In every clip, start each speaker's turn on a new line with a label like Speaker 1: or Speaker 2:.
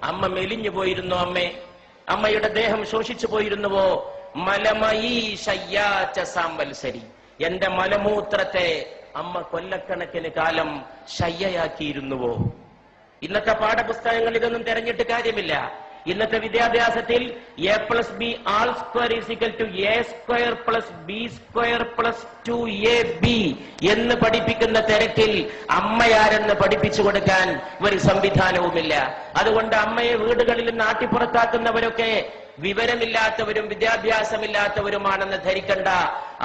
Speaker 1: അമ്മ മെലിഞ്ഞു പോയിരുന്നോ അമ്മേ? അമ്മയുടെ ദേഹം ശോഷിച്ചു പോയിരുന്നുവോ? മലമയീ ശയ്യാച്ച സാംവത്സരി, എന്റെ മലമൂത്രത്തെ അമ്മ കൊല്ലക്കണക്കിന് കാലം ശയ്യയാക്കിയിരുന്നുവോ? ഇന്നത്തെ പാഠപുസ്തകങ്ങൾ ഇതൊന്നും തെരഞ്ഞിട്ട് കാര്യമില്ല. ഇന്നത്തെ വിദ്യാഭ്യാസത്തിൽ A+B all square is equal to A square plus B square plus 2AB എന്ന് പഠിപ്പിക്കുന്ന തിരക്കിൽ അമ്മയാരെന്ന് പഠിപ്പിച്ചു കൊടുക്കാൻ ഒരു സംവിധാനവുമില്ല. അതുകൊണ്ട് അമ്മയെ വീടുകളിൽ നിന്ന് ആട്ടിപ്പുറത്താക്കുന്നവരൊക്കെ വിവരമില്ലാത്തവരും വിദ്യാഭ്യാസമില്ലാത്തവരുമാണെന്ന് ധരിക്കണ്ട.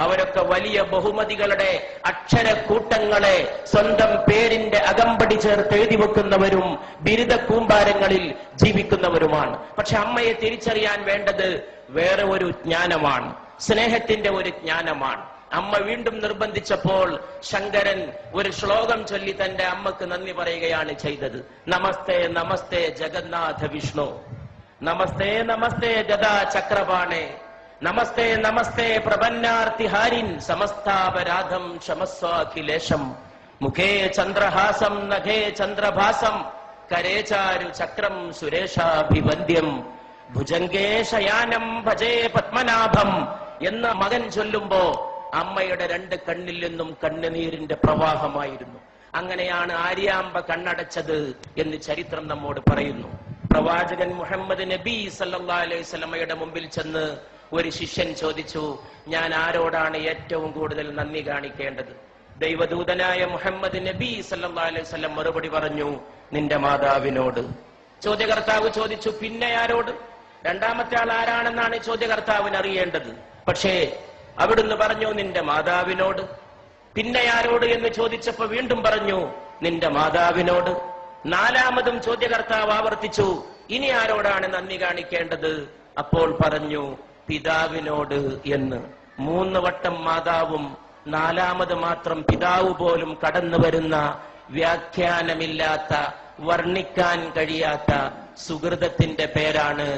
Speaker 1: അവരൊക്കെ വലിയ ബഹുമതികളുടെ അക്ഷരക്കൂട്ടങ്ങളെ സ്വന്തം പേരിന്റെ അകമ്പടി ചേർത്ത് എഴുതി വെക്കുന്നവരും ബിരുദ കൂമ്പാരങ്ങളിൽ ജീവിക്കുന്നവരുമാണ്. പക്ഷെ അമ്മയെ തിരിച്ചറിയാൻ വേണ്ടത് വേറെ ഒരു ജ്ഞാനമാണ്, സ്നേഹത്തിന്റെ ഒരു ജ്ഞാനമാണ്. അമ്മ വീണ്ടും നിർബന്ധിച്ചപ്പോൾ ശങ്കരൻ ഒരു ശ്ലോകം ചൊല്ലി തന്റെ അമ്മക്ക് നന്ദി പറയുകയാണ് ചെയ്തത്. നമസ്തേ നമസ്തേ ജഗന്നാഥ വിഷ്ണു, നമസ്തേ നമസ്തേ ഗദാ ചക്രപാണേ, നമസ്തേ നമസ്തേ പ്രപന്നാർത്തിഹാരിൻ, സമസ്താപരാധം ക്ഷമസ്വാഖിലേശം, മുഖേ ചന്ദ്രഹാസം നഖേ ചന്ദ്രഭാസം, കരേചാരു ചക്രം സുരേഷാഭിവന്ദ്യം, ഭുജംഗേ ശയാനം ഭജേ പത്മനാഭം എന്ന് മകൻ ചൊല്ലുമ്പോ അമ്മയുടെ രണ്ട് കണ്ണിൽ നിന്നും കണ്ണുനീരിന്റെ പ്രവാഹമായിരുന്നു. അങ്ങനെയാണ് ആര്യാമ്പ കണ്ണടച്ചത് എന്ന് ചരിത്രം നമ്മോട് പറയുന്നു. പ്രവാചകൻ മുഹമ്മദ് നബി സല്ലല്ലാഹു അലൈഹി വസല്ലമയുടെ മുമ്പിൽ ചെന്ന് ഒരു ശിഷ്യൻ ചോദിച്ചു, ഞാൻ ആരോടാണ് ഏറ്റവും കൂടുതൽ നന്ദി കാണിക്കേണ്ടത്? ദൈവദൂതനായ മുഹമ്മദ് നബി സല്ലല്ലാഹു അലൈഹി വസല്ലം മറുപടി പറഞ്ഞു, നിന്റെ മാതാവിനോട്. ചോദ്യകർത്താവ് ചോദിച്ചു, പിന്നെ ആരോട്? രണ്ടാമത്തെ ആൾ ആരാണെന്നാണ് ചോദ്യകർത്താവിന് അറിയേണ്ടത്. പക്ഷേ അവിടുന്ന് പറഞ്ഞു, നിന്റെ മാതാവിനോട്. പിന്നെ ആരോട് എന്ന് ചോദിച്ചപ്പോ വീണ്ടും പറഞ്ഞു, നിന്റെ മാതാവിനോട്. നാലാമതും ചോദ്യകർത്താവ് ആവർത്തിച്ചു, ഇനി ആരോടാണ് നന്ദി കാണിക്കേണ്ടത്? അപ്പോൾ പറഞ്ഞു, പിതാവിനോട് എന്ന്. 3 വട്ടം മാതാവും 4ാമത് മാത്രം പിതാവ് പോലും കടന്നു വരുന്ന വ്യാഖ്യാനമില്ലാത്ത, വർണ്ണിക്കാൻ കഴിയാത്ത സുഹൃതത്തിന്റെ പേരാണ്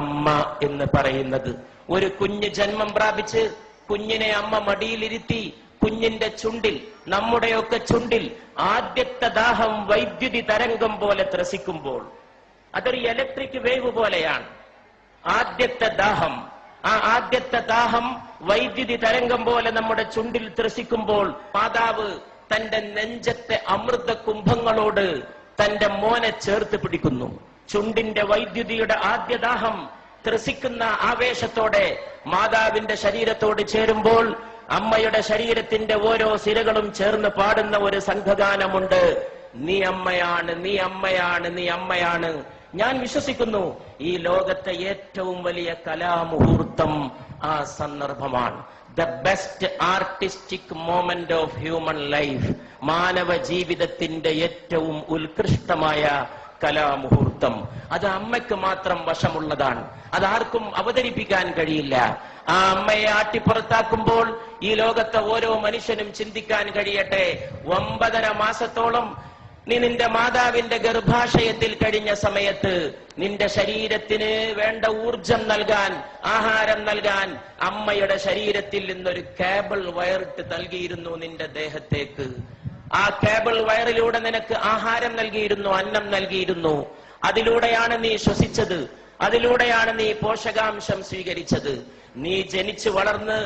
Speaker 1: അമ്മ എന്ന് പറയുന്നത്. ഒരു കുഞ്ഞ് ജന്മം പ്രാപിച്ച് കുഞ്ഞിനെ അമ്മ മടിയിലിരുത്തി കുഞ്ഞിന്റെ ചുണ്ടിൽ, നമ്മുടെയൊക്കെ ചുണ്ടിൽ ആദ്യത്തെ ദാഹം വൈദ്യുതി തരംഗം പോലെ ത്രസിക്കുമ്പോൾ, അതൊരു ഇലക്ട്രിക് വേവ് പോലെയാണ് ആദ്യത്തെ ദാഹം. ആ ആദ്യത്തെ ദാഹം വൈദ്യുതി തരംഗം പോലെ നമ്മുടെ ചുണ്ടിൽ ത്രസിക്കുമ്പോൾ മാതാവ് തന്റെ നെഞ്ചത്തെ അമൃത കുംഭങ്ങളോട് തന്റെ മോനെ ചേർത്ത് പിടിക്കുന്നു. ചുണ്ടിന്റെ വൈദ്യുതിയുടെ ആദ്യദാഹം ത്രസിക്കുന്ന ആവേശത്തോടെ മാതാവിന്റെ ശരീരത്തോട് ചേരുമ്പോൾ അമ്മയുടെ ശരീരത്തിന്റെ ഓരോ സിരകളും ചേർന്ന് പാടുന്ന ഒരു സംഘഗാനമുണ്ട്, നീ അമ്മയാണ്, നീ അമ്മയാണ്, നീ അമ്മയാണ്. ഞാൻ വിശ്വസിക്കുന്നു ഈ ലോകത്തെ ഏറ്റവും വലിയ കലാമുഹൂർത്തം ആ സന്ദർഭമാണ്. The best artistic moment of human life, മാനവ ജീവിതത്തിന്റെ ഏറ്റവും ഉത്കൃഷ്ടമായ കലാമുഹൂർത്തം. അത് അമ്മയ്ക്ക് മാത്രം വശമുള്ളതാണ്, അതാർക്കും അവതരിപ്പിക്കാൻ കഴിയില്ല. ആ അമ്മയെ ആട്ടിപ്പുറത്താക്കുമ്പോൾ ഈ ലോകത്തെ ഓരോ മനുഷ്യനും ചിന്തിക്കാൻ കഴിയട്ടെ, 9.5 മാസത്തോളം നീ നിന്റെ മാതാവിന്റെ ഗർഭാശയത്തിൽ കഴിഞ്ഞ സമയത്ത് നിന്റെ ശരീരത്തിന് വേണ്ട ഊർജം നൽകാൻ, ആഹാരം നൽകാൻ അമ്മയുടെ ശരീരത്തിൽ നിന്നൊരു കേബിൾ വയറിട്ട് നൽകിയിരുന്നു നിന്റെ ദേഹത്തേക്ക്. ആ കേബിൾ വയറിലൂടെ നിനക്ക് ആഹാരം നൽകിയിരുന്നു, അന്നം നൽകിയിരുന്നു. അതിലൂടെയാണ് നീ ശ്വസിച്ചത്, അതിലൂടെയാണ് നീ പോഷകാംശം സ്വീകരിച്ചത്. നീ ജനിച്ചു വളർന്ന്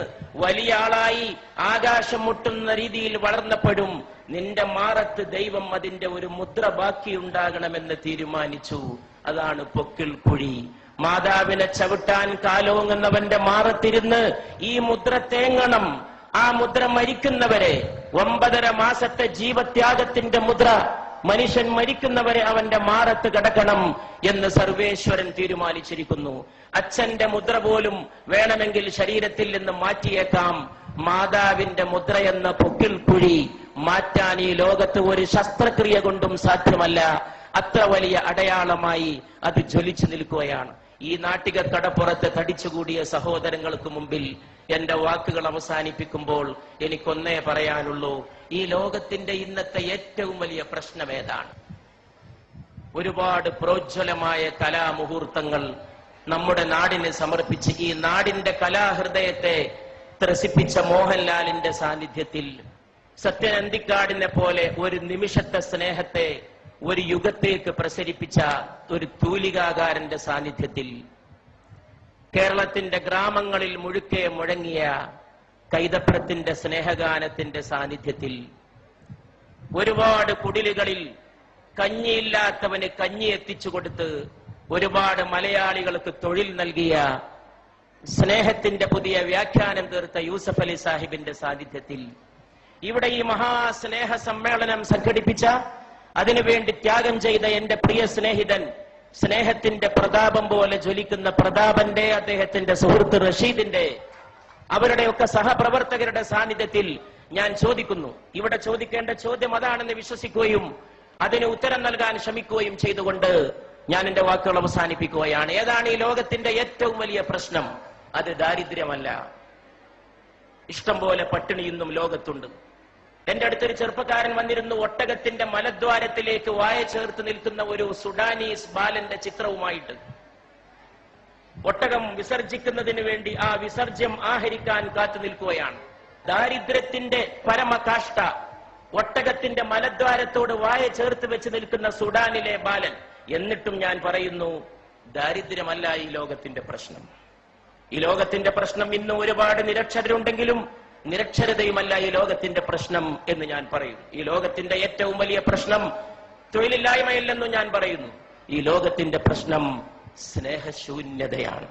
Speaker 1: വലിയ ആളായി ആകാശം മുട്ടുന്ന രീതിയിൽ വളർന്നപ്പോഴും നിന്റെ മാറത്ത് ദൈവം അതിന്റെ ഒരു മുദ്ര ബാക്കിയുണ്ടാകണമെന്ന് തീരുമാനിച്ചു. അതാണ് പൊക്കിൾ കുഴി. മാതാവിനെ ചവിട്ടാൻ കാലോങ്ങുന്നവന്റെ മാറത്തിരുന്ന് ഈ മുദ്ര തേങ്ങണം. ആ മുദ്ര മരിക്കുന്നവരെ, 9.5 മാസത്തെ ജീവത്യാഗത്തിന്റെ മുദ്ര, മനുഷ്യൻ മരിക്കുന്നവരെ അവന്റെ മാറത്ത് കിടക്കണം എന്ന് സർവേശ്വരൻ തീരുമാനിച്ചിരിക്കുന്നു. അച്ഛന്റെ മുദ്ര പോലും വേണമെങ്കിൽ ശരീരത്തിൽ നിന്ന് മാറ്റിയേക്കാം. മാതാവിന്റെ മുദ്രയെന്ന പൊക്കിൾ കുഴി മാറ്റാൻ ഈ ലോകത്ത് ഒരു ശസ്ത്രക്രിയ കൊണ്ടും സാധ്യമല്ല. അത്ര വലിയ അടയാളമായി അത് ജ്വലിച്ചു നിൽക്കുകയാണ്. ഈ നാട്ടിക കടപ്പുറത്ത് തടിച്ചുകൂടിയ സഹോദരങ്ങൾക്ക് മുമ്പിൽ എന്റെ വാക്കുകൾ അവസാനിപ്പിക്കുമ്പോൾ എനിക്കൊന്നേ പറയാനുള്ളൂ, ഈ ലോകത്തിന്റെ ഇന്നത്തെ ഏറ്റവും വലിയ പ്രശ്നം ഏതാണ്? ഒരുപാട് പ്രോജ്വലമായ കലാമുഹൂർത്തങ്ങൾ നമ്മുടെ നാടിന് സമർപ്പിച്ച് ഈ നാടിന്റെ കലാഹൃദയത്തെ ത്രസിപ്പിച്ച മോഹൻലാലിന്റെ സാന്നിധ്യത്തിൽ, സത്യൻ അന്തിക്കാടിനെ പോലെ ഒരു നിമിഷത്തെ സ്നേഹത്തെ ഒരു യുഗത്തേക്ക് പ്രസരിപ്പിച്ച ഒരു തൂലികാകാരന്റെ സാന്നിധ്യത്തിൽ, കേരളത്തിന്റെ ഗ്രാമങ്ങളിൽ മുഴുക്കെ മുഴങ്ങിയ കൈതപ്രത്തിന്റെ സ്നേഹഗാനത്തിന്റെ സാന്നിധ്യത്തിൽ, ഒരുപാട് കുടിലുകളിൽ കഞ്ഞിയില്ലാത്തവന് കഞ്ഞി എത്തിച്ചു കൊടുത്ത് ഒരുപാട് മലയാളികൾക്ക് തൊഴിൽ നൽകിയ, സ്നേഹത്തിന്റെ പുതിയ വ്യാഖ്യാനം തീർത്ത യൂസഫ് അലി സാഹിബിന്റെ സാന്നിധ്യത്തിൽ, ഇവിടെ ഈ മഹാസ്നേഹ സമ്മേളനം സംഘടിപ്പിച്ച, അതിനുവേണ്ടി ത്യാഗം ചെയ്ത എന്റെ പ്രിയ സ്നേഹിതൻ, സ്നേഹത്തിന്റെ പ്രതാപം പോലെ ജ്വലിക്കുന്ന പ്രതാപന്റെ, അദ്ദേഹത്തിന്റെ സുഹൃത്ത് റഷീദിന്റെ, അവരുടെയൊക്കെ സഹപ്രവർത്തകരുടെ സാന്നിധ്യത്തിൽ ഞാൻ ചോദിക്കുന്നു, ഇവിടെ ചോദിക്കേണ്ട ചോദ്യം അതാണെന്ന് വിശ്വസിക്കുകയും അതിന് ഉത്തരം നൽകാൻ ശ്രമിക്കുകയും ചെയ്തുകൊണ്ട് ഞാൻ എന്റെ വാക്കുകൾ അവസാനിപ്പിക്കുകയാണ്. ഏതാണ് ഈ ലോകത്തിന്റെ ഏറ്റവും വലിയ പ്രശ്നം? അത് ദാരിദ്ര്യമല്ല. ഇഷ്ടം പോലെ പട്ടിണി ഇന്നും ലോകത്തുണ്ട്. എന്റെ അടുത്തൊരു ചെറുപ്പക്കാരൻ വന്നിരുന്നു, ഒട്ടകത്തിന്റെ മലദ്വാരത്തിലേക്ക് വായ ചേർത്ത് നിൽക്കുന്ന ഒരു സുഡാനീസ് ബാലന്റെ ചിത്രവുമായിട്ട്. ഒട്ടകം വിസർജിക്കുന്നതിന് വേണ്ടി ആ വിസർജ്യം ആഹരിക്കാൻ കാത്തു നിൽക്കുകയാണ്. ദാരിദ്ര്യത്തിന്റെ പരമകാഷ്ഠ, ഒട്ടകത്തിന്റെ മലദ്വാരത്തോട് വായ ചേർത്ത് വെച്ച് നിൽക്കുന്ന സുഡാനിലെ ബാലൻ. എന്നിട്ടും ഞാൻ പറയുന്നു, ദാരിദ്ര്യമല്ല ഈ ലോകത്തിന്റെ പ്രശ്നം. ഈ ലോകത്തിന്റെ പ്രശ്നം ഇന്ന് ഒരുപാട് നിരക്ഷരരുണ്ടെങ്കിലും നിരക്ഷരതയുമല്ല ഈ ലോകത്തിന്റെ പ്രശ്നം എന്ന് ഞാൻ പറയും. ഈ ലോകത്തിന്റെ ഏറ്റവും വലിയ പ്രശ്നം തൊഴിലില്ലായ്മയില്ലെന്നും ഞാൻ പറയുന്നു. ഈ ലോകത്തിന്റെ പ്രശ്നം സ്നേഹശൂന്യതയാണ്.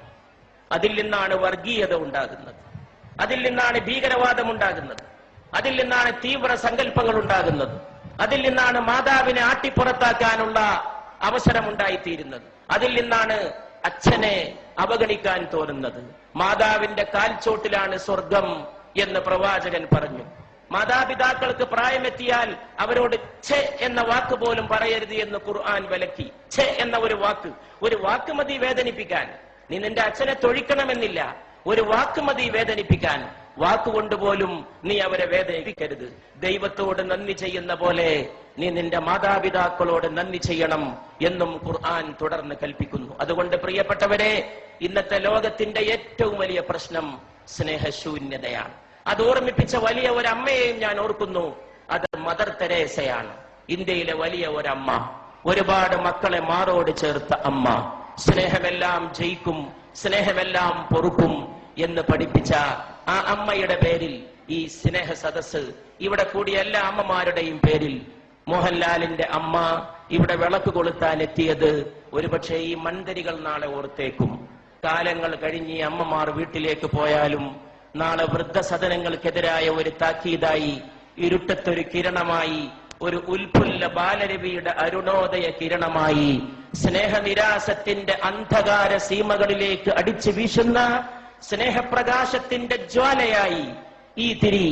Speaker 1: അതിൽ നിന്നാണ് വർഗീയത ഉണ്ടാകുന്നത്, അതിൽ നിന്നാണ് ഭീകരവാദം ഉണ്ടാകുന്നത്, അതിൽ നിന്നാണ് തീവ്ര സങ്കല്പങ്ങൾ ഉണ്ടാകുന്നത്, അതിൽ നിന്നാണ് മാതാവിനെ ആട്ടിപ്പുറത്താക്കാനുള്ള അവസരമുണ്ടായിത്തീരുന്നത്, അതിൽ നിന്നാണ് അച്ഛനെ അവഗണിക്കാൻ തോന്നുന്നത്. മാതാവിന്റെ കാൽച്ചോട്ടിലാണ് സ്വർഗം എന്ന് പ്രവാചകൻ പറഞ്ഞു. മാതാപിതാക്കൾക്ക് പ്രായമെത്തിയാൽ അവരോട് ഛെ എന്ന വാക്ക് പോലും പറയരുത് എന്ന് ഖുർആൻ വിലക്കി. ഛെ എന്ന ഒരു വാക്ക് മതി വേദനിപ്പിക്കാൻ. നീ നിന്റെ അച്ഛനെ തൊഴിക്കണമെന്നില്ല, ഒരു വാക്ക് മതി വേദനിപ്പിക്കാൻ. വാക്കുകൊണ്ടുപോലും നീ അവരെ വേദനിപ്പിക്കരുത്. ദൈവത്തോട് നന്ദി ചെയ്യുന്ന പോലെ നീ നിന്റെ മാതാപിതാക്കളോട് നന്ദി ചെയ്യണം എന്നും ഖുർആൻ തുടർന്ന് കൽപ്പിക്കുന്നു. അതുകൊണ്ട് പ്രിയപ്പെട്ടവരെ, ഇന്നത്തെ ലോകത്തിന്റെ ഏറ്റവും വലിയ പ്രശ്നം സ്നേഹശൂന്യതയാണ്. അത് ഓർമ്മിപ്പിച്ച വലിയ ഒരു അമ്മയെയും ഞാൻ ഓർക്കുന്നു. അത് മദർ തെരേസയാണ്. ഇന്ത്യയിലെ വലിയ ഒരമ്മ, ഒരുപാട് മക്കളെ മാറോട് ചേർത്ത അമ്മ. സ്നേഹമെല്ലാം ജയിക്കും, സ്നേഹമെല്ലാം പൊറുക്കും എന്ന് പഠിപ്പിച്ച ആ അമ്മയുടെ പേരിൽ ഈ സ്നേഹ സദസ്, ഇവിടെ കൂടിയ എല്ലാ അമ്മമാരുടെയും പേരിൽ, മോഹൻലാലിന്റെ അമ്മ ഇവിടെ വിളക്ക് കൊളുത്താൻ എത്തിയത് ഒരുപക്ഷെ ഈ മൺതരികൾ നാളെ ഓർത്തേക്കും. കാലങ്ങൾ കഴിഞ്ഞ് ഈ അമ്മമാർ വീട്ടിലേക്ക് പോയാലും നാളെ വൃദ്ധസദനങ്ങൾക്കെതിരായ ഒരു താക്കീതായി, ഇരുട്ടത്തൊരു കിരണമായി, ഒരു ഉൽപുല്ല ബാലരവിയുടെ അരുണോദയ കിരണമായി, സ്നേഹനിരാസത്തിന്റെ അന്ധകാര സീമകളിലേക്ക് അടിച്ചു വീശുന്ന സ്നേഹപ്രകാശത്തിന്റെ ജ്വാലയായി ഈ തിരി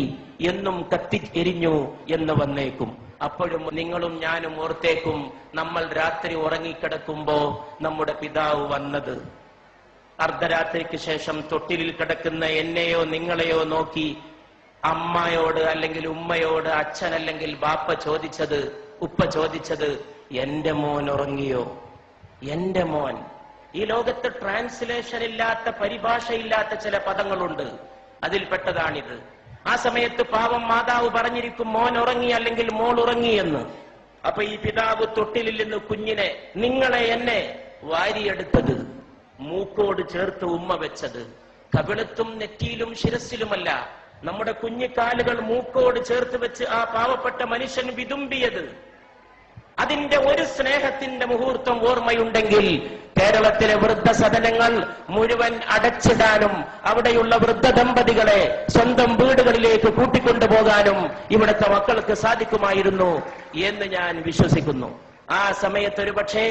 Speaker 1: എന്നും കത്തി എരിഞ്ഞു എന്ന് വന്നേക്കും. അപ്പോഴും നിങ്ങളും ഞാനും ഓർത്തേക്കും, നമ്മൾ രാത്രി ഉറങ്ങിക്കിടക്കുമ്പോ നമ്മുടെ പിതാവ് വന്നത്. അർദ്ധരാത്രിക്ക് ശേഷം തൊട്ടിലിൽ കിടക്കുന്ന എന്നെയോ നിങ്ങളെയോ നോക്കി അമ്മയോട് അല്ലെങ്കിൽ ഉമ്മയോട്, അച്ഛൻ അല്ലെങ്കിൽ ബാപ്പ ചോദിച്ചത്, ഉപ്പ ചോദിച്ചത്, എന്റെ മോൻ ഉറങ്ങിയോ? എന്റെ മോൻ. ഈ ലോകത്ത് ട്രാൻസ്ലേഷൻ ഇല്ലാത്ത, പരിഭാഷയില്ലാത്ത ചില പദങ്ങളുണ്ട്, അതിൽപ്പെട്ടതാണിത്. ആ സമയത്ത് പാവം മാതാവ് പറഞ്ഞിരിക്കും, മോൻ ഉറങ്ങി അല്ലെങ്കിൽ മോൾ ഉറങ്ങി എന്ന്. അപ്പൊ ഈ പിതാവ് തൊട്ടിലിൽ നിന്ന് കുഞ്ഞിനെ, നിങ്ങളെ എന്നെ വാരിയെടുത്തത്, മൂക്കോട് ചേർത്ത് ഉമ്മ വെച്ചത്, കവിളത്തും നെറ്റിയിലും ശിരസിലുമല്ല, നമ്മുടെ കുഞ്ഞിക്കാലുകൾ മൂക്കോട് ചേർത്ത് വെച്ച് ആ പാവപ്പെട്ട മനുഷ്യൻ വിതുമ്പിയത്. അതിന്റെ ഒരു സ്നേഹത്തിന്റെ മുഹൂർത്തം ഓർമ്മയുണ്ടെങ്കിൽ കേരളത്തിലെ വൃദ്ധസദനങ്ങൾ മുഴുവൻ അടച്ചിടാനും അവിടെയുള്ള വൃദ്ധ ദമ്പതികളെ സ്വന്തം വീടുകളിലേക്ക് കൂട്ടിക്കൊണ്ടുപോകാനും ഇവിടുത്തെ മക്കൾക്ക് സാധിക്കുമായിരുന്നു എന്ന് ഞാൻ വിശ്വസിക്കുന്നു. ആ സമയത്ത് ഒരുപക്ഷേ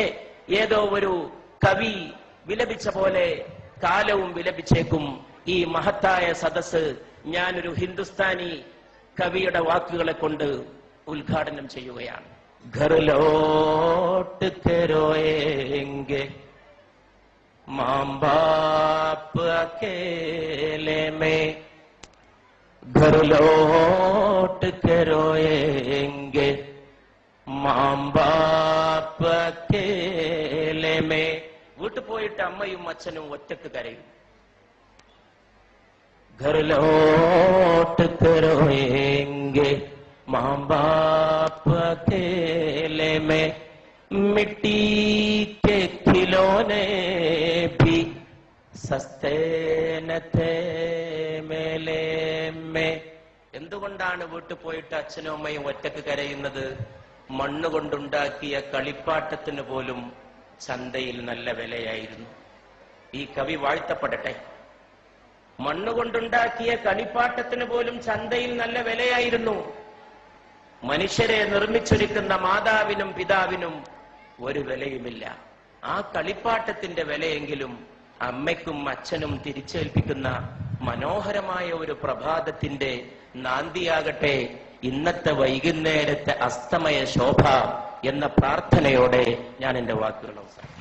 Speaker 1: ഏതോ ഒരു കവി വിലപിച്ച പോലെ കാലവും വിലപിച്ചേക്കും. ഈ മഹത്തായ സദസ് ഞാനൊരു ഹിന്ദുസ്ഥാനി കവിയുടെ വാക്കുകളെ കൊണ്ട് ഉദ്ഘാടനം ചെയ്യുകയാണ്. घर लौट के रोएंगे माँ बाप अकेले में, घर लौट के रोएंगे माँ बाप अकेले में. വീട്ടു പോയിട്ട് അമ്മയും അച്ഛനും ഒറ്റക്ക് കരയും. घर लौट के रोएंगे माँ बाप अकेले में. मिट्टी के खिलौने भी സസ്തേ ന ഥേ മേലേ മേ. എന്തുകൊണ്ടാണ് വീട്ടിൽ പോയിട്ട് അച്ഛനും അമ്മയും ഒറ്റക്ക് കരയുന്നത്? മണ്ണുകൊണ്ടുണ്ടാക്കിയ കളിപ്പാട്ടത്തിന് പോലും ചന്തയിൽ നല്ല വിലയായിരുന്നു. ഈ കവി വാഴ്ത്തപ്പെടട്ടെ. മണ്ണുകൊണ്ടുണ്ടാക്കിയ കളിപ്പാട്ടത്തിന് പോലും ചന്തയിൽ നല്ല വിലയായിരുന്നു. മനുഷ്യരെ നിർമ്മിച്ചൊരുക്കുന്ന മാതാവിനും പിതാവിനും ഒരു വിലയുമില്ല. ആ കളിപ്പാട്ടത്തിന്റെ വിലയെങ്കിലും അമ്മയ്ക്കും അച്ഛനും തിരിച്ചേൽപ്പിക്കുന്ന മനോഹരമായ ഒരു പ്രഭാതത്തിന്റെ നാന്ദിയാകട്ടെ ഇന്നത്തെ വൈകുന്നേരത്തെ അസ്തമയ ശോഭ എന്ന പ്രാർത്ഥനയോടെ ഞാൻ എന്റെ വാക്കുകൾ അവസാനിപ്പിക്കുന്നു.